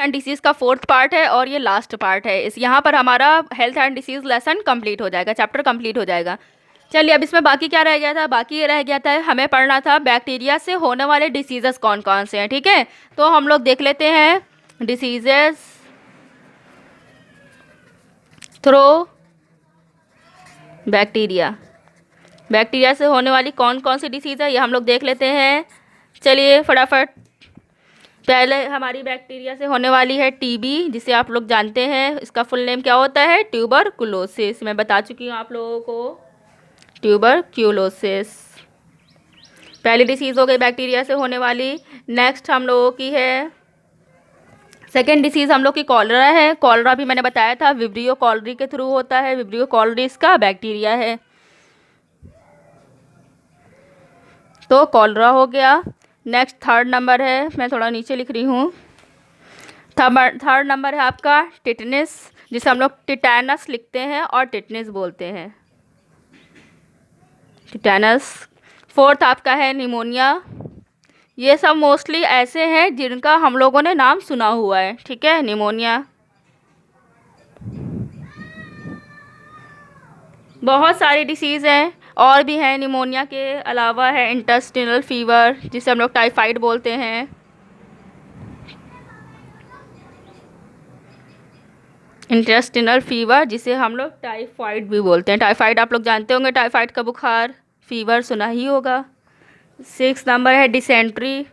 And disease का 4th part है और ये लास्ट पार्ट है। इस यहाँ पर हमारा health and disease lesson complete हो जाएगा, चैप्टर कंप्लीट हो जाएगा। चलिए अब इसमें बाकी क्या रह गया था, बाकी ये रह गया था हमें पढ़ना था बैक्टीरिया से होने वाले डिसीजेस कौन कौन से हैं। ठीक है, तो हम लोग देख लेते हैं डिसीजेस थ्रू बैक्टीरिया। बैक्टीरिया से होने वाली कौन कौन सी डिसीज़ है ये हम लोग देख लेते हैं। चलिए फटाफट, पहले हमारी बैक्टीरिया से होने वाली है टीबी, जिसे आप लोग जानते हैं इसका फुल नेम क्या होता है, ट्यूबरकुलोसिस। मैं बता चुकी हूँ आप लोगों को, ट्यूबरक्यूलोसिस पहली डिसीज़ हो गई बैक्टीरिया से होने वाली। नेक्स्ट हम लोगों की है सेकेंड डिसीज़ हम लोग की कॉलरा है। कॉलरा भी मैंने बताया था विब्रियो कॉलरी के थ्रू होता है, विब्रियो कॉलरी इसका बैक्टीरिया है, तो कॉलरा हो गया। नेक्स्ट थर्ड नंबर है, मैं थोड़ा नीचे लिख रही हूँ, थर्ड नंबर है आपका टिटनिस, जिसे हम लोग टिटैनस लिखते हैं और टिटनिस बोलते हैं, टिटैनस। फोर्थ आपका है निमोनिया। ये सब मोस्टली ऐसे हैं जिनका हम लोगों ने नाम सुना हुआ है। ठीक है, निमोनिया। बहुत सारी डिसीज़ हैं और भी हैं निमोनिया के अलावा, है इंटेस्टिनल फीवर जिसे हम लोग टाइफाइड बोलते हैं, इंटेस्टिनल फीवर जिसे हम लोग टाइफाइड भी बोलते हैं। टाइफाइड आप लोग जानते होंगे, टाइफाइड का बुखार, फीवर सुना ही होगा। 6 नंबर है डिसेंट्री,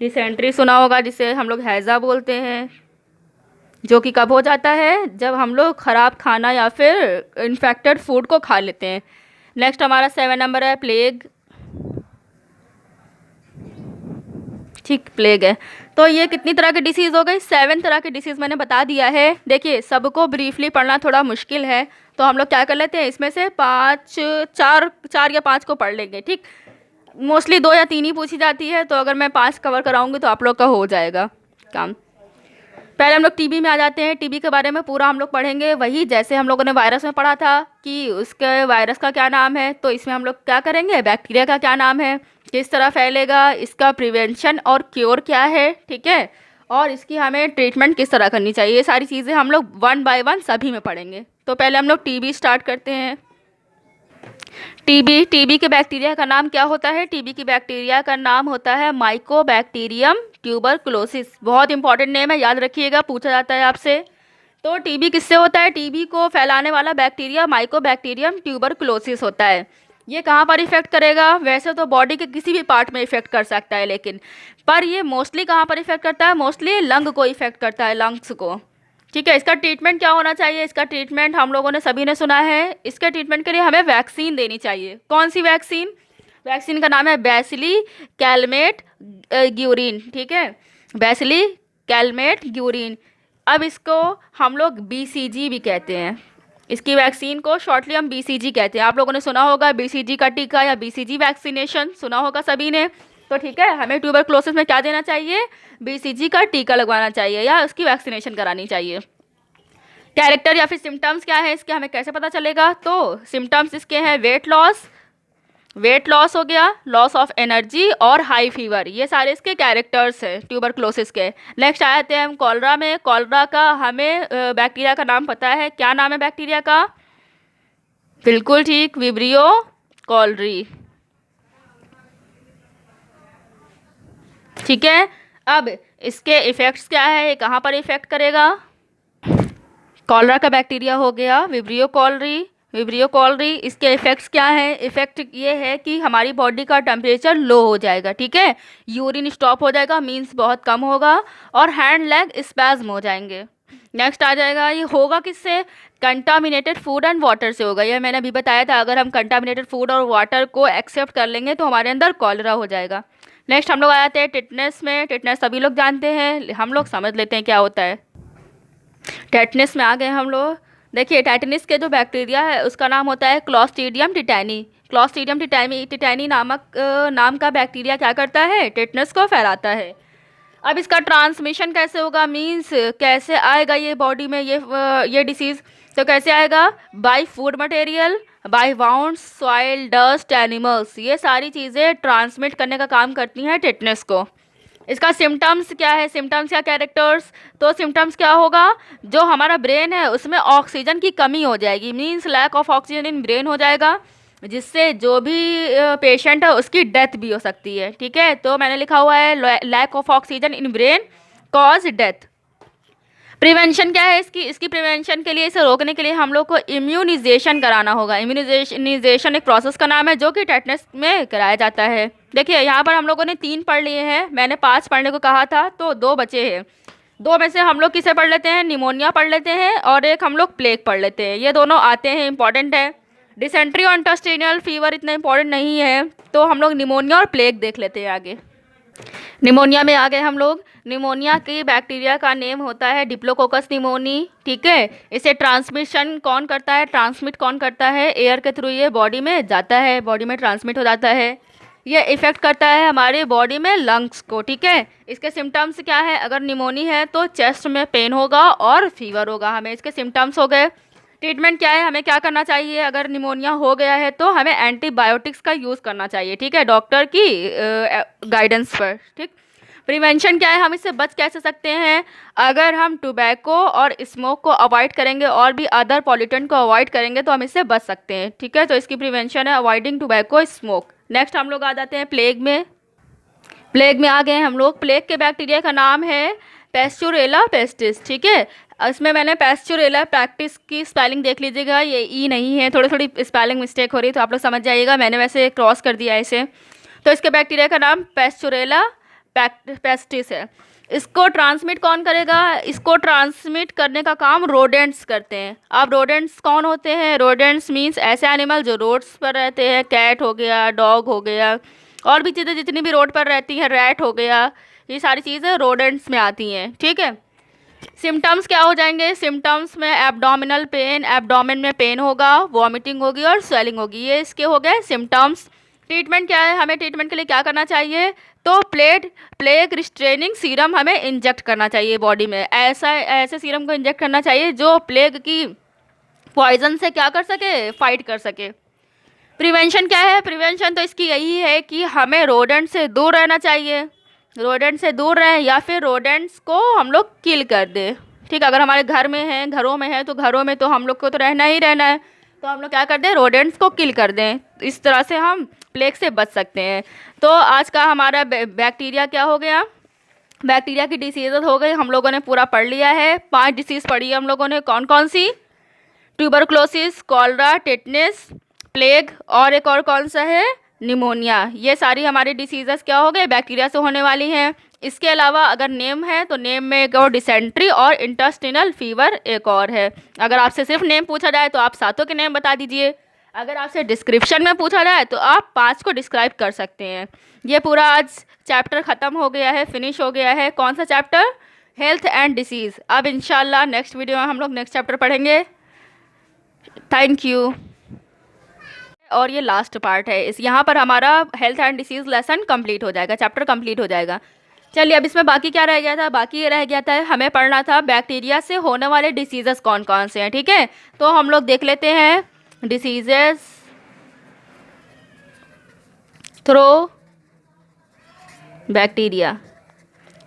डिसेंट्री सुना होगा जिसे हम लोग हैज़ा बोलते हैं, जो कि कब हो जाता है, जब हम लोग ख़राब खाना या फिर इन्फेक्टेड फूड को खा लेते हैं। नेक्स्ट हमारा 7 नंबर है प्लेग, ठीक प्लेग है। तो ये कितनी तरह की डिसीज़ हो गई, 7 तरह की डिसीज़ मैंने बता दिया है। देखिए सबको ब्रीफली पढ़ना थोड़ा मुश्किल है, तो हम लोग क्या कर लेते हैं, इसमें से 4 या 5 को पढ़ लेंगे। ठीक, मोस्टली 2 या 3 ही पूछी जाती है, तो अगर मैं 5 कवर कराऊंगी तो आप लोग का हो जाएगा काम। पहले हम लोग टीबी में आ जाते हैं। टीबी के बारे में पूरा हम लोग पढ़ेंगे, वही जैसे हम लोगों ने वायरस में पढ़ा था कि उसके वायरस का क्या नाम है, तो इसमें हम लोग क्या करेंगे, बैक्टीरिया का क्या नाम है, किस तरह फैलेगा, इसका प्रिवेंशन और क्योर क्या है, ठीक है, और इसकी हमें ट्रीटमेंट किस तरह करनी चाहिए, ये सारी चीज़ें हम लोग 1 बाय 1 सभी में पढ़ेंगे। तो पहले हम लोग टीबी स्टार्ट करते हैं। टीबी के बैक्टीरिया का नाम क्या होता है, टीबी की बैक्टीरिया का नाम होता है माइकोबैक्टीरियम ट्यूबरकुलोसिस। बहुत इंपॉर्टेंट नेम है, याद रखिएगा, पूछा जाता है आपसे। तो टीबी किससे होता है, टीबी को फैलाने वाला बैक्टीरिया माइकोबैक्टीरियम ट्यूबरकुलोसिस होता है। ये कहाँ पर इफेक्ट करेगा, वैसे तो बॉडी के किसी भी पार्ट में इफेक्ट कर सकता है, लेकिन पर ये मोस्टली कहाँ पर इफेक्ट करता है, मोस्टली लंग को इफेक्ट करता है, लंग्स को। ठीक है, इसका ट्रीटमेंट क्या होना चाहिए, इसका ट्रीटमेंट हम लोगों ने सभी ने सुना है, इसके ट्रीटमेंट के लिए हमें वैक्सीन देनी चाहिए। कौन सी वैक्सीन, वैक्सीन का नाम है बैसिली कैलमेट ग्यूरिन। ठीक है, बैसिली कैलमेट ग्यूरिन। अब इसको हम लोग BCG भी कहते हैं, इसकी वैक्सीन को शॉर्टली हम BCG कहते हैं। आप लोगों ने सुना होगा BCG का टीका या BCG वैक्सीनेशन, सुना होगा सभी ने। तो ठीक है, हमें ट्यूबरकुलोसिस में क्या देना चाहिए, BCG का टीका लगवाना चाहिए या उसकी वैक्सीनेशन करानी चाहिए। कैरेक्टर या फिर सिम्टम्स क्या है इसके, हमें कैसे पता चलेगा, तो सिम्टम्स इसके हैं वेट लॉस हो गया, लॉस ऑफ एनर्जी और हाई फीवर, ये सारे इसके कैरेक्टर्स हैं ट्यूबरकुलोसिस के। नेक्स्ट आते हैं हम कॉलरा में। कॉलरा का हमें बैक्टीरिया का नाम पता है, क्या नाम है बैक्टीरिया का, बिल्कुल ठीक, विब्रियो कॉलरी। ठीक है, अब इसके इफ़ेक्ट्स क्या है, ये कहाँ पर इफ़ेक्ट करेगा, कॉलरा का बैक्टीरिया हो गया विब्रियो कॉलरी। इसके इफ़ेक्ट्स क्या हैं, इफ़ेक्ट ये है कि हमारी बॉडी का टेम्परेचर लो हो जाएगा। ठीक है, यूरिन स्टॉप हो जाएगा, मीन्स बहुत कम होगा, और हैंड लेग स्पैज्म हो जाएंगे। नेक्स्ट आ जाएगा, ये होगा किससे, कंटामिनेटेड फूड एंड वाटर से होगा। यह मैंने अभी बताया था, अगर हम कंटामिनेटेड फूड और वाटर को एक्सेप्ट कर लेंगे तो हमारे अंदर कॉलरा हो जाएगा। नेक्स्ट हम लोग आ जाते हैं टिटनेस में। टिटनेस सभी लोग जानते हैं, हम लोग समझ लेते हैं क्या होता है। टेटनस में आ गए हम लोग। देखिए टेटनस के जो बैक्टीरिया है उसका नाम होता है क्लॉस्ट्रीडियम टिटैनी। क्लॉस्ट्रीडियम टिटैनी नाम का बैक्टीरिया क्या करता है, टेटनस को फैलाता है। अब इसका ट्रांसमिशन कैसे होगा, मींस कैसे आएगा ये बॉडी में ये डिसीज़, तो कैसे आएगा, by food material, by wounds, soil, dust, animals, ये सारी चीज़ें ट्रांसमिट करने का काम करती हैं टेटनस को। इसका सिम्टम्स क्या है, सिम्टम्स या कैरेक्टर्स, तो सिम्टम्स क्या होगा, जो हमारा ब्रेन है उसमें ऑक्सीजन की कमी हो जाएगी, means lack of oxygen in brain हो जाएगा, जिससे जो भी पेशेंट है उसकी डेथ भी हो सकती है। ठीक है, तो मैंने लिखा हुआ है lack of oxygen in brain cause death. Prevention क्या है इसकी, इसकी प्रिवेंशन के लिए, इसे रोकने के लिए हम लोग को इम्यूनाइजेशन कराना होगा। इम्यूनाइजेशन एक प्रोसेस का नाम है जो कि टेटनस में कराया जाता है। देखिए यहाँ पर हम लोगों ने 3 पढ़ लिए हैं, मैंने 5 पढ़ने को कहा था, तो 2 बचे हैं। 2 में से हम लोग किसे पढ़ लेते हैं, निमोनिया पढ़ लेते हैं, और एक हम लोग प्लेग पढ़ लेते हैं। ये दोनों आते हैं, इंपॉर्टेंट है। डिसेंट्री और इंटेस्टिनल फीवर इतना इंपॉर्टेंट नहीं है, तो हम लोग निमोनिया और प्लेग देख लेते हैं आगे। निमोनिया में आ गए हम लोग। निमोनिया की बैक्टीरिया का नेम होता है डिप्लोकोकस निमोनी। ठीक है, इसे ट्रांसमिशन कौन करता है, ट्रांसमिट कौन करता है, एयर के थ्रू ये बॉडी में जाता है, बॉडी में ट्रांसमिट हो जाता है। ये इफ़ेक्ट करता है हमारे बॉडी में लंग्स को। ठीक है, इसके सिम्टम्स क्या है, अगर निमोनी है तो चेस्ट में पेन होगा और फीवर होगा, हमें इसके सिम्टम्स हो गए। ट्रीटमेंट क्या है, हमें क्या करना चाहिए, अगर निमोनिया हो गया है तो हमें एंटीबायोटिक्स का यूज़ करना चाहिए। ठीक है, डॉक्टर की गाइडेंस पर। ठीक, प्रिवेंशन क्या है, हम इससे बच कैसे सकते हैं, अगर हम टोबैको और स्मोक को अवॉइड करेंगे और भी अदर पॉल्यूटेंट को अवॉइड करेंगे तो हम इससे बच सकते हैं। ठीक है, तो इसकी प्रिवेंशन है अवॉइडिंग टोबैको स्मोक। नेक्स्ट हम लोग आ जाते हैं प्लेग में। प्लेग में आ गए हम लोग। प्लेग के बैक्टीरिया का नाम है पैस्चुरेला पेस्टिस। ठीक है, इसमें मैंने पैस्चुरेला प्रैक्टिस की स्पेलिंग देख लीजिएगा, ये ई नहीं है, थोड़ी थोड़ी स्पेलिंग मिस्टेक हो रही है, तो आप लोग समझ जाइएगा, मैंने वैसे क्रॉस कर दिया है इसे। तो इसके बैक्टीरिया का नाम पैस्चुरेला पेस्टिस है। इसको ट्रांसमिट कौन करेगा, इसको ट्रांसमिट करने का काम रोडेंट्स करते हैं। अब रोडेंट्स कौन होते हैं, रोडेंट्स मीन्स ऐसे एनिमल जो रोड्स पर रहते हैं, कैट हो गया, डॉग हो गया, और भी चीज़ें जितनी भी रोड पर रहती हैं, रैट हो गया, ये सारी चीज़ें रोडेंट्स में आती हैं। ठीक है, सिम्टम्स क्या हो जाएंगे, सिम्टम्स में एब्डोमिनल पेन, एब्डोमेन में पेन होगा, वॉमिटिंग होगी और स्वेलिंग होगी, ये इसके हो गए सिम्टम्स। ट्रीटमेंट क्या है, हमें ट्रीटमेंट के लिए क्या करना चाहिए, तो प्लेग रिस्ट्रेनिंग सीरम हमें इंजेक्ट करना चाहिए बॉडी में। ऐसे सीरम को इंजेक्ट करना चाहिए जो प्लेग की पॉइजन से क्या कर सके, फाइट कर सके। प्रिवेंशन क्या है, प्रिवेंशन तो इसकी यही है कि हमें रोडेंट से दूर रहना चाहिए, रोडेंट से दूर रहें, या फिर रोडेंट्स को हम लोग किल कर दें। ठीक, अगर हमारे घर में है, घरों में है, तो घरों में तो हम लोग को तो रहना ही रहना है, तो हम लोग क्या कर दें, रोडेंट्स को किल कर दें। इस तरह से हम प्लेग से बच सकते हैं। तो आज का हमारा बैक्टीरिया क्या हो गया, बैक्टीरिया की डिसीज़ हो गई, हम लोगों ने पूरा पढ़ लिया है। 5 डिसीज़ पढ़ी है हम लोगों ने, कौन कौन सी, ट्यूबरक्लोसिस, कॉलरा, टेटनस, प्लेग, और एक और कौन सा है, निमोनिया। ये सारी हमारी डिसीज़ेस क्या हो गए, बैक्टीरिया से होने वाली हैं। इसके अलावा अगर नेम है तो नेम में एक और डिसेंट्री और इंटेस्टिनल फीवर एक और है। अगर आपसे सिर्फ नेम पूछा जाए तो आप सातों के नेम बता दीजिए, अगर आपसे डिस्क्रिप्शन में पूछा जाए तो आप 5 को डिस्क्राइब कर सकते हैं। ये पूरा आज चैप्टर ख़त्म हो गया है, फिनिश हो गया है। कौन सा चैप्टर, हेल्थ एंड डिसीज़। अब इंशाल्लाह नेक्स्ट वीडियो में हम लोग नेक्स्ट चैप्टर पढ़ेंगे। Thank you. और ये लास्ट पार्ट है, इस यहाँ पर हमारा health and disease lesson complete हो जाएगा, चैप्टर कंप्लीट हो जाएगा। चलिए, अब इसमें बाकी क्या रह गया था, बाकी ये रह गया था हमें पढ़ना था बैक्टीरिया से होने वाले डिसीजेस कौन कौन से हैं। ठीक है, तो हम लोग देख लेते हैं डिसीजेस थ्रू बैक्टीरिया।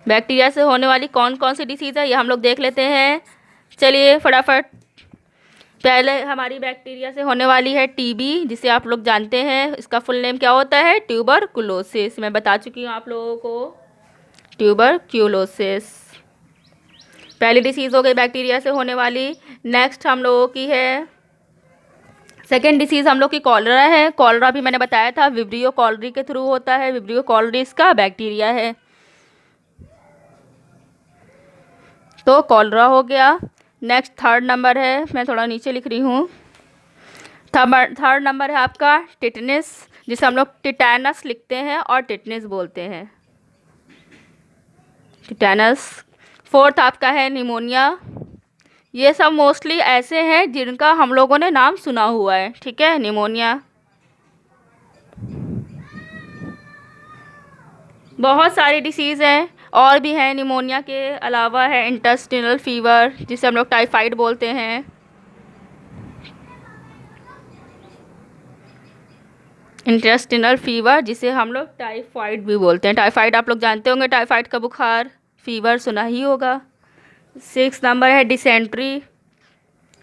बैक्टीरिया से होने वाली कौन कौन सी डिसीज़ है ये हम लोग देख लेते हैं। चलिए फटाफट, पहले हमारी बैक्टीरिया से होने वाली है टीबी, जिसे आप लोग जानते हैं, इसका फुल नेम क्या होता है, ट्यूबरकुलोसिस। मैं बता चुकी हूँ आप लोगों को, ट्यूबरक्यूलोसिस पहली डिसीज़ हो गई बैक्टीरिया से होने वाली। नेक्स्ट हम लोगों की है सेकेंड डिसीज़, हम लोग की कॉलरा है। कॉलरा भी मैंने बताया था विब्रियो कॉलरी के थ्रू होता है, विब्रियो कॉलरी इसका बैक्टीरिया है, तो कॉलरा हो गया। नेक्स्ट थर्ड नंबर है, मैं थोड़ा नीचे लिख रही हूँ, थर्ड नंबर है आपका टिटनेस, जिसे हम लोग टिटैनस लिखते हैं और टिटनेस बोलते हैं, टिटैनस। फोर्थ आपका है निमोनिया। ये सब मोस्टली ऐसे हैं जिनका हम लोगों ने नाम सुना हुआ है। ठीक है, निमोनिया। बहुत सारी डिसीज़ हैं और भी हैं निमोनिया के अलावा, है इंटेस्टिनल फीवर जिसे हम लोग टाइफाइड बोलते हैं। इंटेस्टिनल फीवर, जिसे हम लोग टाइफाइड भी बोलते हैं। टाइफाइड आप लोग जानते होंगे, टाइफाइड का बुखार, फीवर सुना ही होगा। 6 नंबर है डिसेंट्री।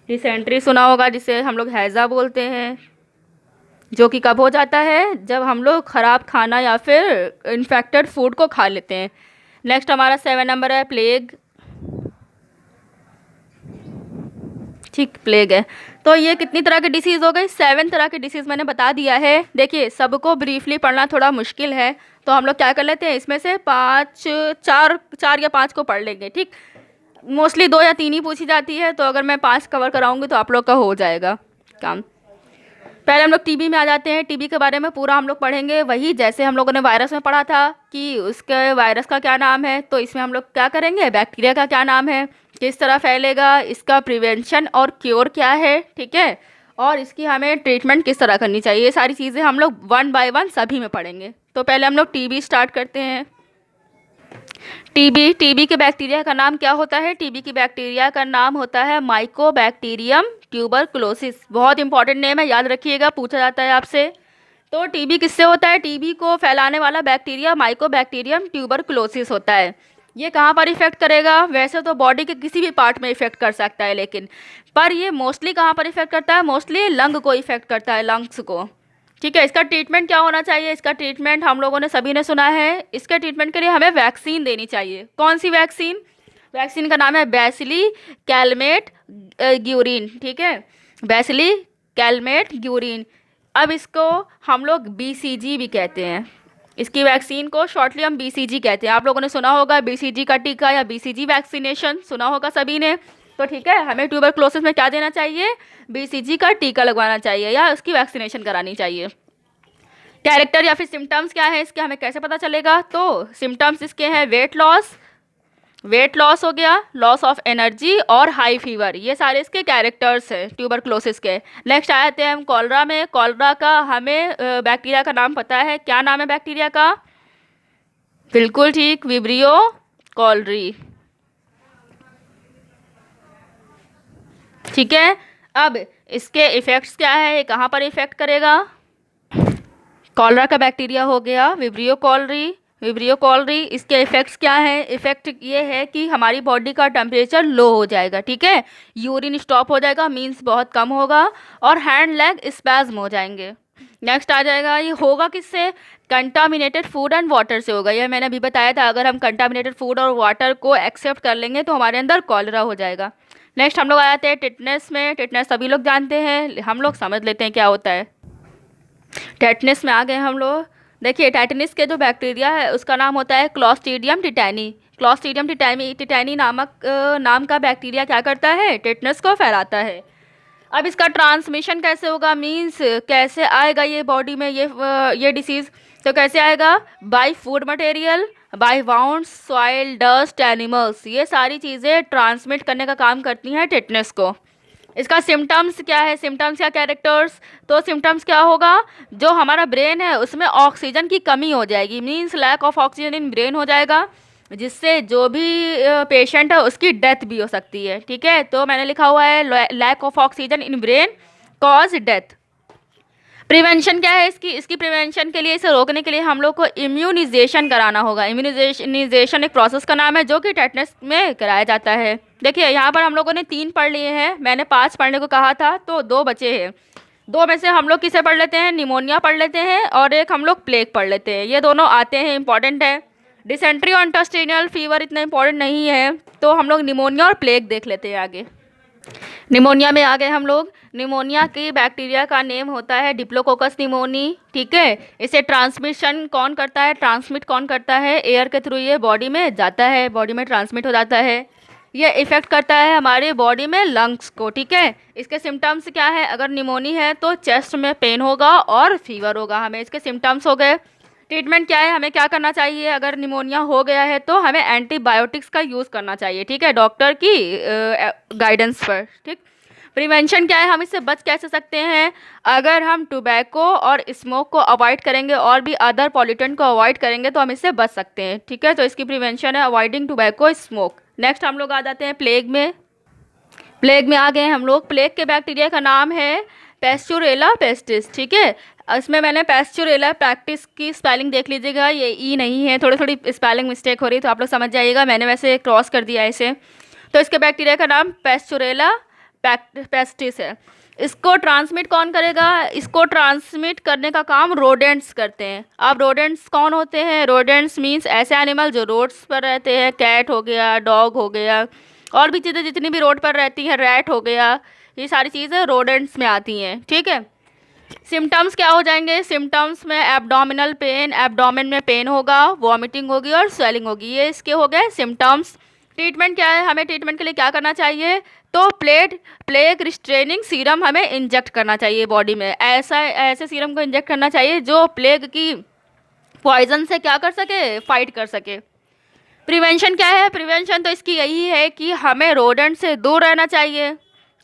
डिसेंट्री सुना होगा, जिसे हम लोग हैज़ा बोलते हैं, जो कि कब हो जाता है, जब हम लोग ख़राब खाना या फिर इन्फेक्टेड फूड को खा लेते हैं। नेक्स्ट हमारा 7 नंबर है प्लेग। ठीक, प्लेग है। तो ये कितनी तरह की डिसीज़ हो गई? 7 तरह की डिसीज़ मैंने बता दिया है। देखिए, सबको ब्रीफली पढ़ना थोड़ा मुश्किल है, तो हम लोग क्या कर लेते हैं, इसमें से 5 4 या 5 को पढ़ लेंगे। ठीक, मोस्टली 2 या 3 ही पूछी जाती है, तो अगर मैं 5 कवर कराऊंगी तो आप लोग का हो जाएगा काम। पहले हम लोग टीबी में आ जाते हैं। टीबी के बारे में पूरा हम लोग पढ़ेंगे, वही जैसे हम लोगों ने वायरस में पढ़ा था कि उसके वायरस का क्या नाम है, तो इसमें हम लोग क्या करेंगे, बैक्टीरिया का क्या नाम है, किस तरह फैलेगा, इसका प्रिवेंशन और क्योर क्या है, ठीक है, और इसकी हमें ट्रीटमेंट किस तरह करनी चाहिए, ये सारी चीज़ें हम लोग 1 बाय 1 सभी में पढ़ेंगे। तो पहले हम लोग टीबी स्टार्ट करते हैं। टीबी के बैक्टीरिया का नाम क्या होता है? टीबी की बैक्टीरिया का नाम होता है माइकोबैक्टीरियम ट्यूबरकुलोसिस। बहुत इंपॉर्टेंट नेम है, याद रखिएगा, पूछा जाता है आपसे। तो टीबी किससे होता है? टीबी को फैलाने वाला बैक्टीरिया माइकोबैक्टीरियम ट्यूबरकुलोसिस होता है। ये कहाँ पर इफेक्ट करेगा? वैसे तो बॉडी के किसी भी पार्ट में इफेक्ट कर सकता है, लेकिन पर ये मोस्टली कहाँ पर इफेक्ट करता है? मोस्टली लंग को इफेक्ट करता है, लंग्स को। ठीक है, इसका ट्रीटमेंट क्या होना चाहिए? इसका ट्रीटमेंट हम लोगों ने सभी ने सुना है, इसके ट्रीटमेंट के लिए हमें वैक्सीन देनी चाहिए। कौन सी वैक्सीन? वैक्सीन का नाम है बैसिली कैलमेट ग्यूरिन। ठीक है, बैसिली कैलमेट ग्यूरिन। अब इसको हम लोग बीसीजी भी कहते हैं। इसकी वैक्सीन को शॉर्टली हम बीसीजी कहते हैं। आप लोगों ने सुना होगा बीसीजी का टीका या बीसीजी वैक्सीनेशन, सुना होगा सभी ने। तो ठीक है, हमें ट्यूबरकुलोसिस में क्या देना चाहिए? बीसीजी का टीका लगवाना चाहिए या उसकी वैक्सीनेशन करानी चाहिए। कैरेक्टर या फिर सिम्टम्स क्या है इसके, हमें कैसे पता चलेगा? तो सिम्टम्स इसके हैं वेट लॉस हो गया, लॉस ऑफ एनर्जी और हाई फीवर, ये सारे इसके कैरेक्टर्स हैं ट्यूबरकुलोसिस के। नेक्स्ट आते हैं हम कॉलरा में। कॉलरा का हमें बैक्टीरिया का नाम पता है, क्या नाम है बैक्टीरिया का? बिल्कुल ठीक, विब्रियो कॉलरी। ठीक है, अब इसके इफ़ेक्ट्स क्या है, ये कहाँ पर इफ़ेक्ट करेगा? कॉलरा का बैक्टीरिया हो गया विब्रियो कॉलरी। इसके इफ़ेक्ट्स क्या है? इफ़ेक्ट ये है कि हमारी बॉडी का टेम्परेचर लो हो जाएगा। ठीक है, यूरिन स्टॉप हो जाएगा, मीन्स बहुत कम होगा, और हैंड लेग स्पैज्म हो जाएंगे। नेक्स्ट आ जाएगा, ये होगा किससे? कंटामिनेटेड फूड एंड वाटर से होगा। यह मैंने अभी बताया था, अगर हम कंटामिनेटेड फूड और वाटर को एक्सेप्ट कर लेंगे तो हमारे अंदर कॉलरा हो जाएगा। नेक्स्ट हम लोग आ जाते हैं टिटनेस में। टिटनेस सभी लोग जानते हैं, हम लोग समझ लेते हैं क्या होता है। टेटनस में आ गए हम लोग। देखिए, टेटनस के जो बैक्टीरिया है उसका नाम होता है क्लॉस्ट्रीडियम टिटैनी। क्लॉस्ट्रीडियम टिटैनी नाम का बैक्टीरिया क्या करता है? टेटनस को फैलाता है। अब इसका ट्रांसमिशन कैसे होगा, मींस कैसे आएगा ये बॉडी में ये डिसीज़? तो कैसे आएगा? By food material, by wounds, soil, dust, animals, ये सारी चीज़ें ट्रांसमिट करने का काम करती हैं टेटनस को। इसका सिम्टम्स क्या है, सिम्टम्स या कैरेक्टर्स? तो सिम्टम्स क्या होगा? जो हमारा ब्रेन है उसमें ऑक्सीजन की कमी हो जाएगी, means lack of oxygen in brain हो जाएगा, जिससे जो भी पेशेंट है उसकी डेथ भी हो सकती है। ठीक है, तो मैंने लिखा हुआ है lack of oxygen in brain cause death. Prevention क्या है इसकी प्रिवेंशन के लिए, इसे रोकने के लिए हम लोग को इम्यूनाइजेशन कराना होगा। इम्यूनाइजेशन एक प्रोसेस का नाम है जो कि टेटनस में कराया जाता है। देखिए, यहाँ पर हम लोगों ने 3 पढ़ लिए हैं, मैंने 5 पढ़ने को कहा था, तो 2 बचे हैं। 2 में से हम लोग किसे पढ़ लेते हैं? निमोनिया पढ़ लेते हैं, और एक हम लोग प्लेग पढ़ लेते हैं। ये दोनों आते हैं, इंपॉर्टेंट है। डिसेंट्री और इंटेस्टिनल फीवर इतना इंपॉर्टेंट नहीं है, तो हम लोग निमोनिया और प्लेग देख लेते हैं आगे। निमोनिया में आ गए हम लोग। निमोनिया की बैक्टीरिया का नेम होता है डिप्लोकोकस निमोनी। ठीक है, इसे ट्रांसमिट कौन करता है? एयर के थ्रू ये बॉडी में जाता है, बॉडी में ट्रांसमिट हो जाता है। ये इफ़ेक्ट करता है हमारे बॉडी में लंग्स को। ठीक है, इसके सिम्टम्स क्या है? अगर निमोनी है तो चेस्ट में पेन होगा और फीवर होगा, हमें इसके सिम्टम्स हो गए। ट्रीटमेंट क्या है, हमें क्या करना चाहिए? अगर निमोनिया हो गया है तो हमें एंटीबायोटिक्स का यूज़ करना चाहिए। ठीक है, डॉक्टर की गाइडेंस पर। ठीक, प्रिवेंशन क्या है, हम इससे बच कैसे सकते हैं? अगर हम टोबैको और स्मोक को अवॉइड करेंगे और भी अदर पॉल्यूटेंट को अवॉइड करेंगे तो हम इससे बच सकते हैं। ठीक है, तो इसकी प्रिवेंशन है अवॉइडिंग टोबैको, स्मोक। नेक्स्ट हम लोग आ जाते हैं प्लेग में। प्लेग में आ गए हम लोग। प्लेग के बैक्टीरिया का नाम है पेस्चुरेला पेस्टिस। ठीक है, इसमें मैंने पैस्चुरेला प्रैक्टिस की स्पेलिंग देख लीजिएगा, ये ई नहीं है, थोड़ी थोड़ी स्पेलिंग मिस्टेक हो रही तो आप लोग समझ जाइएगा, मैंने वैसे क्रॉस कर दिया इसे। तो इसके बैक्टीरिया का नाम पैस्चुरेला पेस्टिस है। इसको ट्रांसमिट कौन करेगा? इसको ट्रांसमिट करने का काम रोडेंट्स करते हैं। अब रोडेंट्स कौन होते हैं? रोडेंट्स मीन्स ऐसे एनिमल जो रोड्स पर रहते हैं, कैट हो गया, डॉग हो गया, और भी चीज़ें जितनी भी रोड पर रहती हैं, रैट हो गया, ये सारी चीज़ें रोडेंट्स में आती हैं, ठीक है। सिम्टम्स क्या हो जाएंगे? सिम्टम्स में एब्डोमिनल पेन, एब्डोमेन में पेन होगा, वॉमिटिंग होगी और स्वेलिंग होगी, ये इसके हो गए सिम्टम्स। ट्रीटमेंट क्या है? हमें ट्रीटमेंट के लिए क्या करना चाहिए? तो प्लेग रिस्ट्रेनिंग सीरम हमें इंजेक्ट करना चाहिए बॉडी में। ऐसे सीरम को इंजेक्ट करना चाहिए जो प्लेग की पॉइजन से क्या कर सके? फाइट कर सके। प्रिवेंशन क्या है? प्रिवेंशन तो इसकी यही है कि हमें रोडेंट से दूर रहना चाहिए,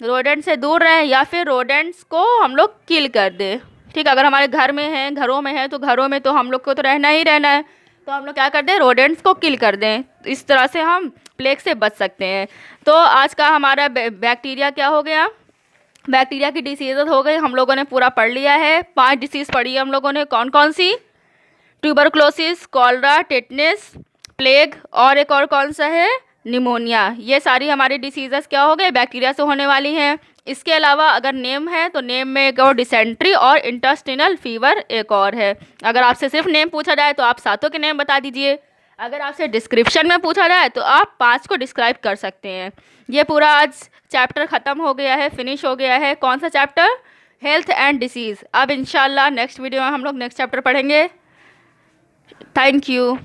रोडेंट से दूर रहें या फिर रोडेंट्स को हम लोग किल कर दें, ठीक। अगर हमारे घर में हैं, घरों में है, तो घरों में तो हम लोग को तो रहना ही रहना है, तो हम लोग क्या कर दें? रोडेंट्स को किल कर दें। इस तरह से हम प्लेग से बच सकते हैं। तो आज का हमारा बैक्टीरिया क्या हो गया? बैक्टीरिया की डिसीज़ हो गई, हम लोगों ने पूरा पढ़ लिया है। 5 डिसीज़ पढ़ी है हम लोगों ने, कौन कौन सी? ट्यूबरक्लोसिस, कॉलरा, टेटनस, प्लेग, और एक और कौन सा है? निमोनिया। ये सारी हमारी डिसीज़ेस क्या हो गए? बैक्टीरिया से होने वाली हैं। इसके अलावा अगर नेम है तो नेम में एक और डिसेंट्री और इंटेस्टिनल फीवर एक और है। अगर आपसे सिर्फ नेम पूछा जाए तो आप 7 के नेम बता दीजिए, अगर आपसे डिस्क्रिप्शन में पूछा जाए तो आप 5 को डिस्क्राइब कर सकते हैं। ये पूरा आज चैप्टर ख़त्म हो गया है, फिनिश हो गया है। कौन सा चैप्टर? Health and disease. अब इंशाल्लाह नेक्स्ट वीडियो में हम लोग नेक्स्ट चैप्टर पढ़ेंगे। Thank you.